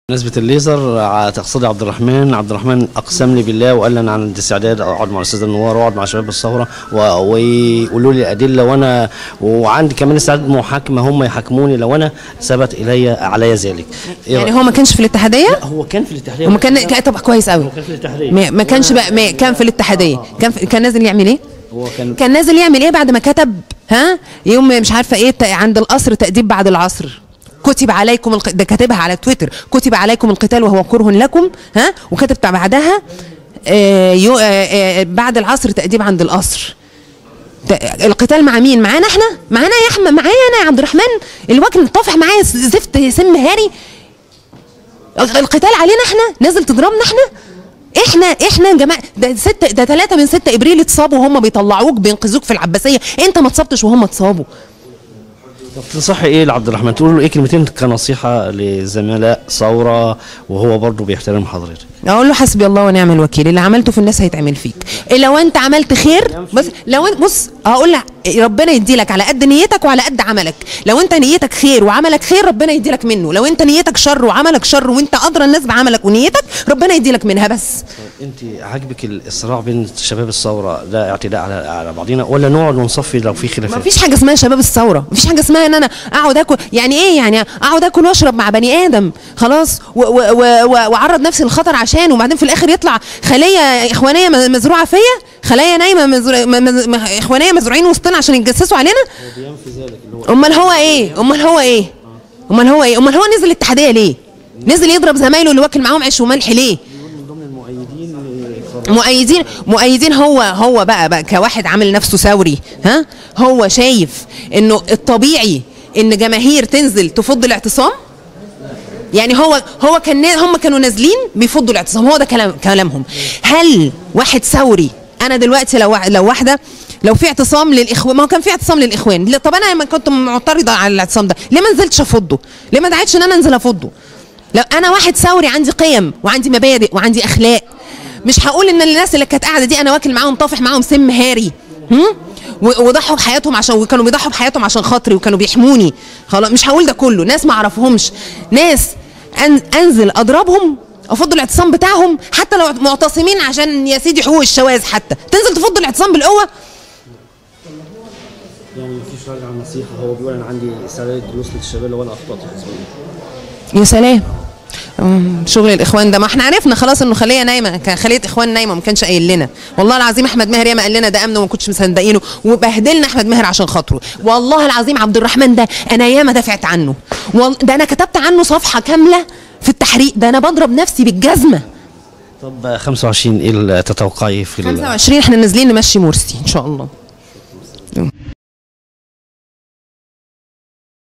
بالنسبة الليزر تقصدي عبد الرحمن أقسم لي بالله وقال لي أنا عندي استعداد أقعد مع الأستاذ النوار وأقعد مع شباب الثورة ويقولوا لي الأدلة وعندي كمان استعداد محاكمة هم يحاكموني لو أنا ثبت علي ذلك. يعني هو ما كانش في الاتحادية؟ لا هو كان في الاتحادية. هو كان طب كويس قوي. هو كان في الاتحادية. ما كانش بقى كان في الاتحادية. كان نازل يعمل إيه؟ هو كان نازل يعمل إيه بعد ما كتب يوم مش عارفة إيه عند القصر تأديب بعد العصر. كتب عليكم ده كاتبها على تويتر، كتب عليكم القتال وهو كره لكم وكتب بعدها بعد العصر تأديب عند القصر. القتال مع مين؟ معانا احنا؟ معانا يا احمد؟ معايا انا يا عبد الرحمن؟ الوكيل طافح معايا زفت سم هاري. القتال علينا احنا؟ نازل تضربنا احنا يا جماعه. ده 3 من 6 ابريل اتصابوا وهم بيطلعوك بينقذوك في العباسيه، انت ما اتصبتش وهم اتصابوا. طب تنصحي ايه لعبد الرحمن؟ تقول له ايه كلمتين كنصيحه لزملاء ثوره وهو برضه بيحترم حضرتك؟ اقول له حسبي الله ونعم الوكيل، اللي عملته في الناس هيتعمل فيك. لو انت عملت خير بس لو انت بص هقول لك ربنا يديلك على قد نيتك وعلى قد عملك. لو انت نيتك خير وعملك خير ربنا يديلك منه، لو انت نيتك شر وعملك شر وانت ادرى الناس بعملك ونيتك ربنا يديلك منها بس. انت عاجبك الصراع بين شباب الثوره ده اعتداء على بعضينا ولا نقعد ونصفي لو في خلافات؟ مفيش حاجه اسمها شباب الثوره، مفيش حاجه اسمها ان انا اقعد اكل. يعني ايه يعني اقعد اكل واشرب مع بني ادم خلاص واعرض نفسي للخطر عشان وبعدين في الاخر يطلع خليه اخوانيه مزروعه فيا، خلايا نايمه اخوانيه مزروعين وسطنا عشان يتجسسوا علينا. هو بينفي ذلك اللي هو امال هو نزل الاتحاديه ليه؟ نزل يضرب زمايله اللي واكل معاهم عيش وملح ليه؟ من ضمن مؤيدين هو بقى كواحد عامل نفسه ثوري. هو شايف انه الطبيعي ان جماهير تنزل تفض الاعتصام. يعني هم كانوا نازلين بيفضوا الاعتصام، هو ده كلامهم. هل واحد ثوري انا دلوقتي لو في اعتصام للاخوان، ما هو كان في اعتصام للاخوان، طب انا لما كنت معترضه على الاعتصام ده ليه ما نزلتش افضه؟ ليه ما دعيتش ان انا انزل افضه؟ لو انا واحد ثوري عندي قيم وعندي مبادئ وعندي اخلاق، مش هقول ان الناس اللي كانت قاعده دي انا واكل معاهم طافح معاهم سم هاري وضحوا بحياتهم وكانوا بيضحوا بحياتهم عشان خاطري وكانوا بيحموني. خلاص مش هقول ده كله، ناس ما اعرفهمش، ناس انزل اضربهم افضوا الاعتصام بتاعهم حتى لو معتصمين عشان يا سيدي حقوق الشواذ، حتى تنزل تفضوا الاعتصام بالقوه. يعني مفيش راجع عن نصيحه، هو بيقول انا عندي استعداد لوصلة الشباب لو انا اخطات حزبيه. يا سلام شغل الاخوان ده، ما احنا عرفنا خلاص انه خليه نايمه، كان خليه اخوان نايمه ما كانش قايل لنا. والله العظيم احمد ماهر ياما قال لنا ده امن وما كنتش مصدقينه وبهدلنا احمد ماهر عشان خاطره. والله العظيم عبد الرحمن ده انا ياما دافعت عنه، ده انا كتبت عنه صفحه كامله في التحريق، ده انا بضرب نفسي بالجزمه. طب 25 ايه تتوقعي في 25 احنا نازلين نمشي مرسي ان شاء الله.